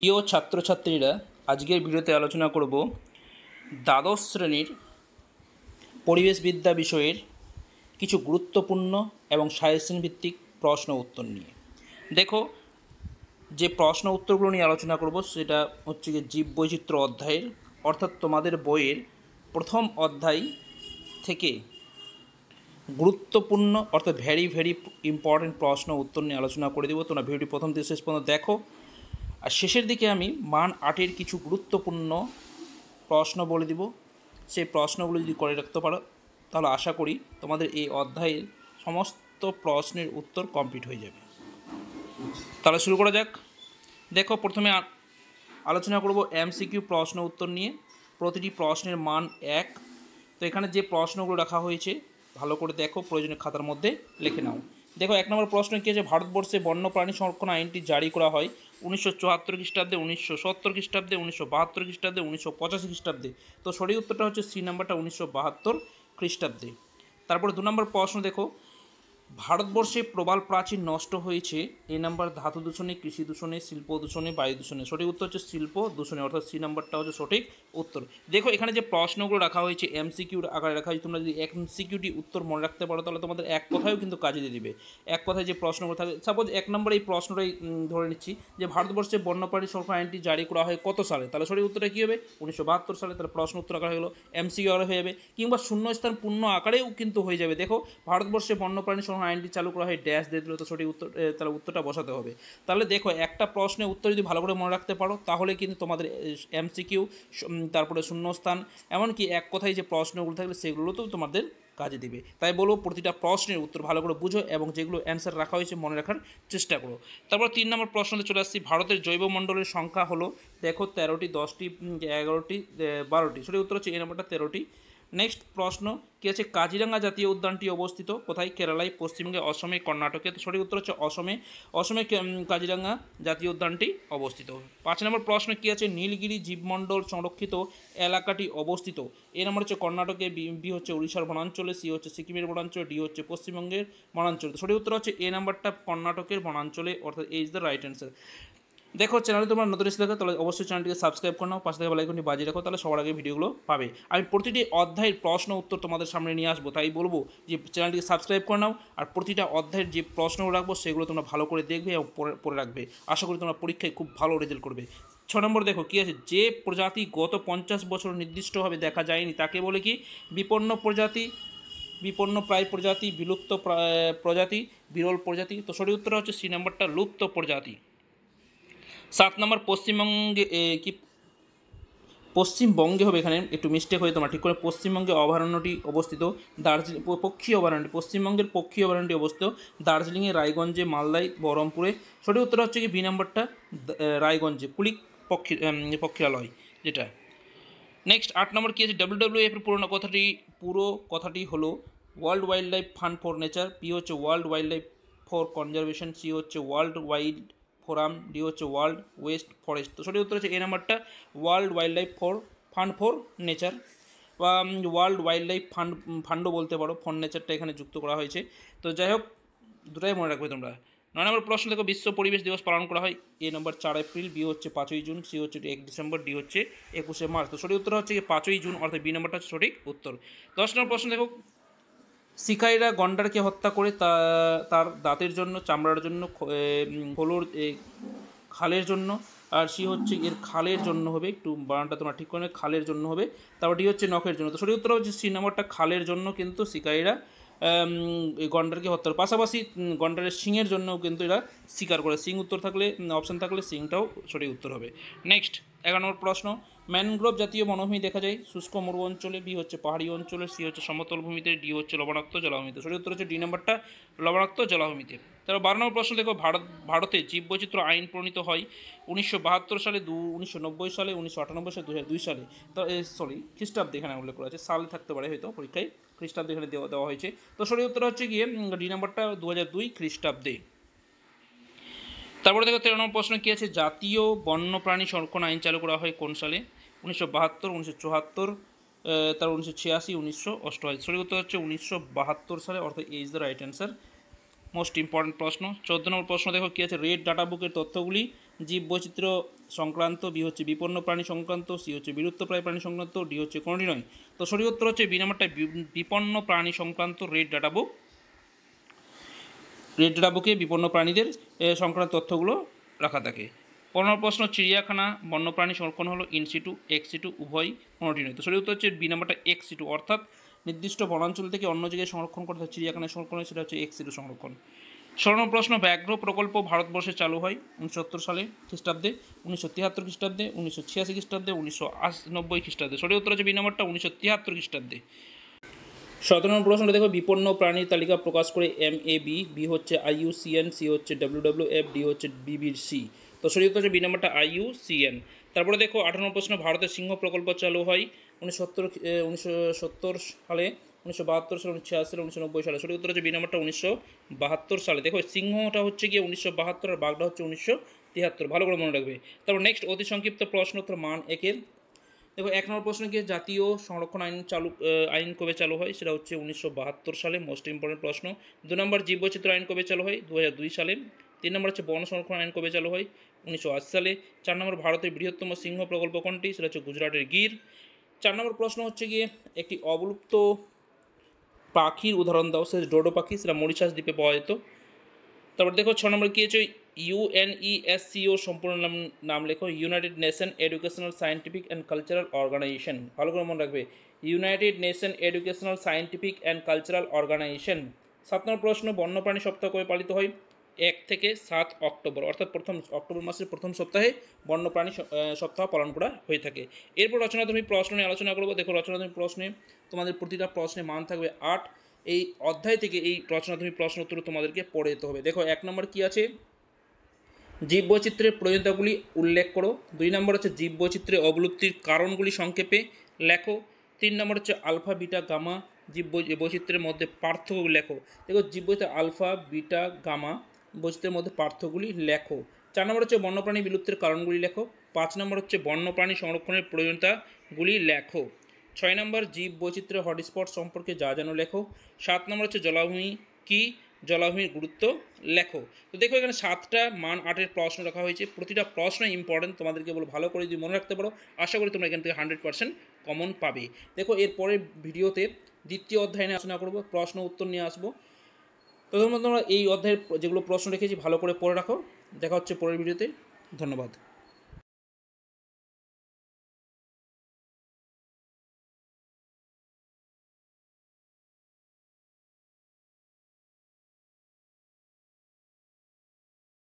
প্রিয় ছাত্রছাত্রীরা, আজকের ভিডিওতে আলোচনা করব দ্বাদশ শ্রেণীর পরিবেশবিদ্যা বিষয়ের কিছু গুরুত্বপূর্ণ এবং সাজেশন ভিত্তিক প্রশ্ন উত্তর নিয়ে। দেখো, যে প্রশ্ন উত্তরগুলো নিয়ে আলোচনা করব সেটা হচ্ছে গিয়ে জীববৈচিত্র্য অধ্যায়ের, অর্থাৎ তোমাদের বইয়ের প্রথম অধ্যায় থেকে গুরুত্বপূর্ণ অর্থাৎ ভেরি ইম্পর্টেন্ট প্রশ্ন উত্তর নিয়ে আলোচনা করে দেবো। তোমরা ভিডিওটি প্রথম থেকে শেষ পর্যন্ত দেখো। আর শেষের দিকে আমি মান 8-এর কিছু গুরুত্বপূর্ণ প্রশ্ন বলে দিব। সেই প্রশ্নগুলো যদি করে রাখতে পারো তাহলে আশা করি তোমাদের এই অধ্যায়ের সমস্ত প্রশ্নের উত্তর কমপ্লিট হয়ে যাবে। তাহলে শুরু করা যাক। দেখো, প্রথমে আলোচনা করব এমসিকিউ প্রশ্ন উত্তর নিয়ে। প্রতিটি প্রশ্নের মান 1। তো এখানে যে প্রশ্নগুলো রাখা হয়েছে ভালো করে দেখো, প্রয়োজনীয় খাতার মধ্যে লিখে নাও। দেখো, 1 নম্বর প্রশ্ন কী আছে, ভারতবর্ষে বন্যপ্রাণী সংরক্ষণ আইনটি জারি করা হয় 1974 খ্রিস্টাব্দে, 1970 খ্রিস্টাব্দে, 1972 খ্রিস্টাব্দে, 1985 খ্রিস্টাব্দে। তো সঠিক উত্তরটা হচ্ছে সি নাম্বারটা, 1972 খ্রিস্টাব্দে। তারপরে 2 নম্বর প্রশ্ন দেখো, ভারতবর্ষে প্রবাল প্রাচীর নষ্ট হয়েছে এ নাম্বার ধাতু দূষণে, কৃষি দূষণে, শিল্প দূষণে, বায়ু দূষণে। সঠিক উত্তর হচ্ছে শিল্প দূষণে, অর্থাৎ সি নাম্বারটা হচ্ছে সঠিক উত্তর। দেখো, এখানে যে প্রশ্নগুলো রাখা হয়েছে এমসিকিউর আকারে রাখা হয়েছে, তোমরা যদি এমসিকিউটি উত্তর মনে রাখতে পারো তাহলে তোমাদের এক কথায়ও কিন্তু কাজে দিয়ে দিবে। এক কথায় যে প্রশ্নগুলো থাকে, সাপোজ 1 নম্বরে এই প্রশ্নটাই ধরে নিচ্ছি যে ভারতবর্ষে বন্যপ্রাণী সংরক্ষণ আইনটি জারি করা হয় কত সালে, তাহলে সঠিক উত্তরটা কী হবে, 1972 সালে। তাহলে প্রশ্ন উত্তর আকারে হয়ে গেলো, এমসিকিউ আকারে হয়ে যাবে, কিংবা শূন্যস্থান পূর্ণ আকারেও কিন্তু হয়ে যাবে। দেখো, ভারতবর্ষে বন্যপ্রাণী সংরক্ষণ আইনটি চালু করা হয় ড্যাশ দিয়ে দিল, তো সঠিক উত্তর, তাহলে উত্তরটা বসাতে হবে। তাহলে দেখো, একটা প্রশ্নের উত্তর যদি ভালো করে মনে রাখতে পারো তাহলে কিন্তু তোমাদের এমসিকিউ, তারপরে শূন্যস্থান, এমনকি এক কথায় যে প্রশ্নগুলো থাকবে সেগুলো তো তোমাদের কাজে দিবে। তাই বলবো, প্রতিটা প্রশ্নের উত্তর ভালো করে বুঝো এবং যেগুলো অ্যান্সার রাখা হয়েছে মনে রাখার চেষ্টা করো। তারপর 3 নম্বর প্রশ্নতে চলে আসছি, ভারতের জৈবমণ্ডলের সংখ্যা হলো, দেখো 13টি, 10টি, 11টি, 12টি। সঠিক উত্তর হচ্ছে এই নম্বরটা 13টি। নেক্সট প্রশ্ন কী আছে, কাজিরাঙ্গা জাতীয় উদ্যানটি অবস্থিত কোথায়, কেরালায়, পশ্চিমবঙ্গে, অসমে, কর্ণাটকে। তো সঠিক উত্তর হচ্ছে অসমে কাজিরাঙ্গা জাতীয় উদ্যানটি অবস্থিত। 5 নম্বর প্রশ্ন কী আছে, নীলগিরি জীবমণ্ডল সংরক্ষিত এলাকাটি অবস্থিত। এ নম্বর হচ্ছে কর্ণাটকে, বি হচ্ছে উড়িষ্যার বনাঞ্চলে, সি হচ্ছে সিকিমের বনাঞ্চলে, ডি হচ্ছে পশ্চিমবঙ্গের বনাঞ্চলে। তো সঠিক উত্তর হচ্ছে এ নাম্বারটা, কর্ণাটকের বনাঞ্চলে, অর্থাৎ এই ইজ দ্য রাইট অ্যান্সার। দেখো, চ্যানেলে তোমরা নতুন এসে থাকো তাহলে অবশ্যই চ্যানেলটিকে সাবস্ক্রাইব করে নাও, পাশে থেকে বেল আইকনটি বাজিয়ে রাখো, তাহলে সবার আগে ভিডিওগুলো পাবে। আমি প্রতিটি অধ্যায়ের প্রশ্ন উত্তর তোমাদের সামনে নিয়ে আসবো, তাই বলবো যে চ্যানেলটিকে সাবস্ক্রাইব করে নাও, আর প্রতিটা অধ্যায়ের যে প্রশ্নগুলো রাখবো সেগুলো তোমরা ভালো করে দেখবে এবং পড়ে রাখবে। আশা করি তোমরা পরীক্ষায় খুব ভালো রেজাল্ট করবে। 6 নম্বর দেখো কী আছে, যে প্রজাতি গত 50 বছর নির্দিষ্টভাবে দেখা যায়নি তাকে বলে কি, বিপন্ন প্রজাতি, বিপন্নপ্রায় প্রজাতি, বিলুপ্ত প্রজাতি, বিরল প্রজাতি। তো সঠিক উত্তর হচ্ছে সি নাম্বারটা, লুপ্ত প্রজাতি। 7 নম্বর পশ্চিমবঙ্গে হবে, এখানে একটু মিস্টেক হয়ে তোমরা ঠিক করে, পশ্চিমবঙ্গে অভয়ারণ্যটি অবস্থিত দার্জিলিং, পক্ষী অভয়ারণ্যটি, পশ্চিমবঙ্গের পক্ষী অভয়ারণ্যটি অবস্থিত দার্জিলিংয়ে, রায়গঞ্জে, মালদায়, বহরমপুরে। সঠিক উত্তর হচ্ছে কি বি নাম্বারটা, রায়গঞ্জে, কুলিক পক্ষীরালয় যেটা। নেক্সট 8 নম্বর কী আছে, WWF এর পুরো কথাটি হলো world wild life fund for nature, P হচ্ছে world wild life for conservation, C হচ্ছে ওয়ার্ল্ড ওয়াইল্ড ফোরাম, ডি হচ্ছে ওয়ার্ল্ড ওয়েস্ট ফরেস্ট। তো সঠিক উত্তর হচ্ছে এ নাম্বারটা, world wild life fund for nature, বা ওয়ার্ল্ড ওয়াইল্ড লাইফ ফান্ডও বলতে পারো, ফর নেচারটা এখানে যুক্ত করা হয়েছে। তো যাই হোক, দুটাই মনে রাখবে তোমরা। 9 নম্বর প্রশ্ন দেখো, বিশ্ব পরিবেশ দিবস পালন করা হয় এ নম্বর 4 এপ্রিল, বি হচ্ছে 5ই জুন, সি হচ্ছে 1 ডিসেম্বর, ডি হচ্ছে 21শে মার্চ। তো সঠিক উত্তর হচ্ছে 5ই জুন, অর্থাৎ বি নম্বরটা হচ্ছে সঠিক উত্তর। 10 নম্বর প্রশ্ন দেখো, শিকারীরা গন্ডারকে হত্যা করে তার দাঁতের জন্য, চামড়ার জন্য, খোলর খালের জন্য, আর সি হচ্ছে এর খালের জন্য হবে, একটু বানানটা তোমরা ঠিক করে, খালের জন্য হবে। তারপর ডি হচ্ছে নখের জন্য। তো সঠিক উত্তর হচ্ছে সি নম্বরটা, খালের জন্য কিন্তু শিকারীরা এই গন্ডারকে হত্যার পাশাপাশি গন্ডারের শিংয়ের জন্যও কিন্তু এরা শিকার করে। শিং উত্তর থাকলে, অপশান থাকলে শিংটাও সঠিক উত্তর হবে। নেক্সট 11 নম্বর প্রশ্ন, ম্যানগ্রোভ জাতীয় বনভূমি দেখা যায় শুষ্ক মরু অঞ্চলে, বি হচ্ছে পাহাড়ি অঞ্চলে, সি হচ্ছে সমতল ভূমিতে, ডি হচ্ছে লবণাক্ত জলাভূমিতে। সঠিক উত্তর হচ্ছে ডি নাম্বারটা, লবণাক্ত জলাভূমিতে। তারপর 12 নম্বর প্রশ্ন দেখো, ভারতে জীববৈচিত্র্য আইন প্রণীত হয় 1972 সালে, 1990 সালে, 1998 সালে, 2002 সালে। তো সরি, খ্রিস্টাব্দে এখানে উল্লেখ করা আছে, সালে থাকতে পারে হয়তো পরীক্ষায়, খ্রিস্টাব্দে এখানে দেওয়া হয়েছে। তো সঠিক উত্তর হচ্ছে গিয়ে ডি নাম্বারটা, 2002 খ্রিস্টাব্দে। তারপরে দেখো 13 নম্বর প্রশ্ন কী আছে, জাতীয় বন্যপ্রাণী সংরক্ষণ আইন চালু করা হয় কোন সালে, 1972, 1974, তার 1986, 1988। সঠিক উত্তর হচ্ছে 1972 সালে, অর্থাৎ এই is the right answer. Most important প্রশ্ন। 14 নম্বর প্রশ্ন দেখো কী আছে, রেড ডাটা বুকের তথ্যগুলি জীববৈচিত্র্য সংক্রান্ত, বি হচ্ছে বিপন্ন প্রাণী সংক্রান্ত, সি হচ্ছে বিলুপ্তপ্রায় প্রাণী সংক্রান্ত, ডি হচ্ছে কোনোটি নয়। তো সঠিক উত্তর হচ্ছে বি নাম্বারটা, বিপন্ন প্রাণী সংক্রান্ত red data book. Red data বুকে বিপন্ন প্রাণীদের সংক্রান্ত তথ্যগুলো রাখা থাকে। 15 প্রশ্ন, চিড়িয়াখানা বন্যপ্রাণী সংরক্ষণ হলো ইনসিটু, এক্সিটু, উভয়, কোনোটি নয়। তো সঠিক উত্তর হচ্ছে বি নাম্বারটা এক্সিটু, অর্থাৎ নির্দিষ্ট বনাঞ্চল থেকে অন্য জায়গায় সংরক্ষণ করতে চিড়িয়াখানায় সংরক্ষণ হয়, সেটা হচ্ছে এক্সিটু সংরক্ষণ। 16 প্রশ্ন, ব্যাঘ্র প্রকল্প ভারতবর্ষে চালু হয় 1970 সালে খ্রিস্টাব্দে, 1973 খ্রিস্টাব্দে, 1986 খ্রিস্টাব্দে, 1990 খ্রিস্টাব্দে। সঠিক উত্তর হচ্ছে বি নাম্বারটা 1973 খ্রিস্টাব্দে। 17 প্রশ্ন দেখো, বিপন্ন প্রাণীর তালিকা প্রকাশ করে MAB, বি হচ্ছে IUCN, সি হচ্ছে WWF, ডি হচ্ছে BBC। তো সঠিক উত্তর হচ্ছে বি নাম্বারটা IUCN। তারপরে দেখো 18 প্রশ্ন, ভারতের সিংহ প্রকল্প চালু হয় 1970 সালে, 1972 সালে, 1986 সালে, 1990 সালে। সঠিক উত্তর হচ্ছে বি নাম্বারটা 1972 সালে। দেখো সিংহটা হচ্ছে গিয়ে 1972 আর বাঘটা হচ্ছে 1973, ভালো করে মনে রাখবে। তারপর নেক্সট অতি সংক্ষিপ্ত প্রশ্ন উত্তর মান একের। দেখো 1 নম্বর প্রশ্ন কি, জাতীয় সংরক্ষণ আইন কবে চালু হয়, সেটা হচ্ছে 1972 সালে, মোস্ট ইম্পর্টেন্ট প্রশ্ন। 2 নম্বর জীববৈচিত্র্য আইন কবে চালু হয়, 2002 সালে। 3 নম্বর হচ্ছে বন সংরক্ষণ আইন কবে চালু হয়, 1980 সালে। 4 নম্বর ভারতের বৃহত্তম সিংহ প্রকল্প কোনটি, সেটা হচ্ছে গুজরাটের গির। 4 নম্বর প্রশ্ন হচ্ছে গিয়ে একটি অবলুপ্ত পাখির উদাহরণ দাও, সে ডোডো পাখি, সেটা মরিশাস দ্বীপে পাওয়া যেত। তারপর দেখো 6 নম্বর কী হচ্ছে, UNESCO সম্পূর্ণ নাম লেখো, United Nation Educational Scientific and Cultural Organisation, ভালো করে মনে রাখবে, United Nation Educational Scientific and Cultural Organisation. 7 number প্রশ্ন, বন্যপ্রাণী সপ্তাহ কবে পালিত হয়, 1 থেকে 7 অক্টোবর, অর্থাৎ অক্টোবর মাসের প্রথম সপ্তাহে বন্যপ্রাণী সপ্তাহ পালন করা হয়ে থাকে। এরপর রচনাধর্মী প্রশ্ন নিয়ে আলোচনা করবো। দেখো রচনাধর্মী প্রশ্নে তোমাদের প্রতিটা প্রশ্নে মান থাকবে 8। এই অধ্যায় থেকে এই রচনাধর্মী প্রশ্ন উত্তর তোমাদেরকে পড়ে যেতে হবে। দেখো 1 নম্বর কী আছে, জীববৈচিত্র্যের প্রয়োজনীয়তাগুলি উল্লেখ করো। 2 নম্বর হচ্ছে জীববৈচিত্র্যের অবলুপ্তির কারণগুলি সংক্ষেপে লেখো। 3 নম্বর হচ্ছে আলফা বিটা গামা বৈচিত্র্যের মধ্যে পার্থক্য লেখো। দেখো জীববৈচিত্র্য আলফা বিটা গামা বৈচিত্র্যের মধ্যে পার্থক্যগুলি লেখো। 4 নম্বর হচ্ছে বন্যপ্রাণী বিলুপ্তির কারণগুলি লেখো। 5 নম্বর হচ্ছে বন্যপ্রাণী সংরক্ষণের প্রয়োজনীয়তাগুলি লেখো। 6 নম্বর জীব বৈচিত্র্য হটস্পট সম্পর্কে যা জানো লেখো। 7 নম্বর হচ্ছে জলাভূমি কি, জলাভূমির গুরুত্ব লেখো। তো দেখো এখানে 7টা মান 8-এর প্রশ্ন রাখা হয়েছে, প্রতিটা প্রশ্ন ইম্পর্টেন্ট, তোমাদেরকে বলো ভালো করে যদি মনে রাখতে পারো, আশা করি তোমরা এখান থেকে 100% কমন পাবে। দেখো এরপরের ভিডিওতে দ্বিতীয় অধ্যায় নিয়ে আলোচনা করবো, প্রশ্ন উত্তর নিয়ে আসবো। তো তোমরা এই অধ্যায়ের যেগুলো প্রশ্ন রেখেছি ভালো করে পড়ে রাখো। দেখা হচ্ছে পরের ভিডিওতে, ধন্যবাদ।